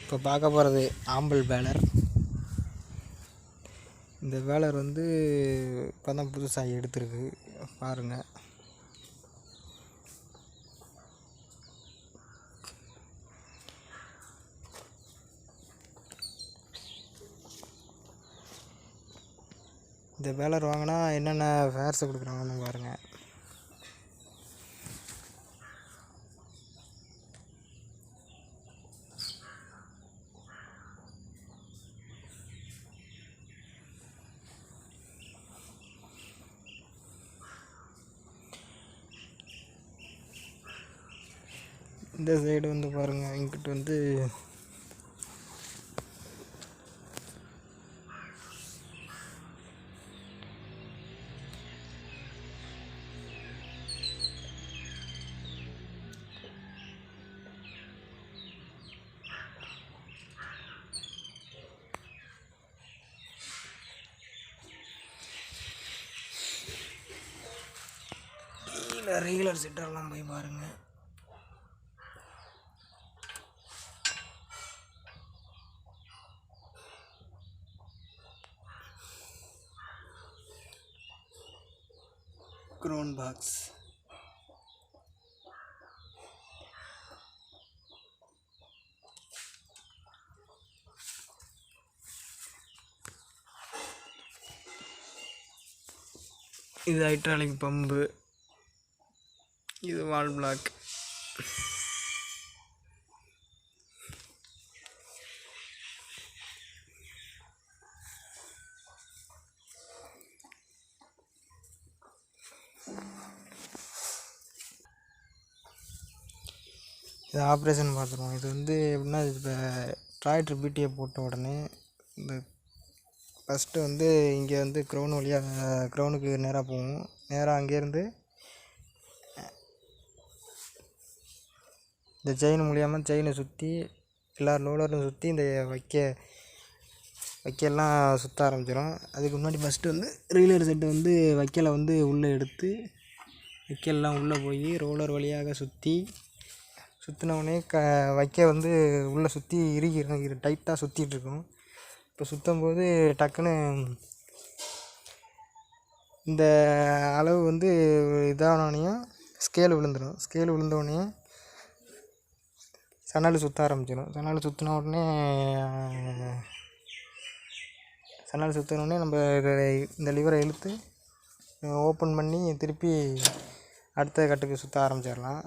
இப்போ பார்க்க போகிறது ஆம்பல் பேலர். இந்த பேலர் வந்து இப்போ தான் புதுசாக எடுத்துருக்கு பாருங்கள். இந்த பேலர் வாங்கினா என்னென்ன ஃபேர்ஸ் கொடுக்குறாங்கன்னு பாருங்கள். இந்த சைடு வந்து பாருங்கள், இங்கிட்டு வந்து ரெகுலர் செட்டர்லாம் போய் பாருங்கள். க்ரோன் பாக்ஸ் இது ஹைட்ராலிக் பம்பு, இது வால் பிளாக். இது ஆப்ரேஷன் பார்த்துருவோம். இது வந்து எப்படின்னா, இப்போ டிராக்டர் பிடிஏ போட்ட உடனே இந்த ஃபஸ்ட்டு வந்து இங்கே வந்து க்ரௌன் வழியாக க்ரௌனுக்கு நேராக போகும். நேராக அங்கேருந்து இந்த செயின் மூலியமாக செயினை சுற்றி எல்லா லோலரும் சுற்றி இந்த வைக்கெல்லாம் சுற்ற ஆரம்பிச்சிடும். அதுக்கு முன்னாடி ஃபஸ்ட்டு வந்து ரெகுலர் செட்டை வந்து வைக்கலை வந்து உள்ளே எடுத்து வைக்கெல்லாம் உள்ளே போய் ரோலர் வழியாக சுற்றினவுடனே வைக்க வந்து உள்ளே சுற்றி இறுகி டைட்டாக சுற்றிட்டுருக்கும். இப்போ சுற்றும் போது டக்குன்னு இந்த அளவு வந்து இதானோடனையும் ஸ்கேல் விழுந்துடும். ஸ்கேல் விழுந்தோடனே சன்னல் சுற்ற ஆரம்பிச்சிடும். சன்னல் சுற்றினோடனே நம்ம இந்த லிவரை இழுத்து ஓப்பன் பண்ணி திருப்பி அடுத்த கட்டுக்கு சுற்ற ஆரம்பிச்சிடலாம்.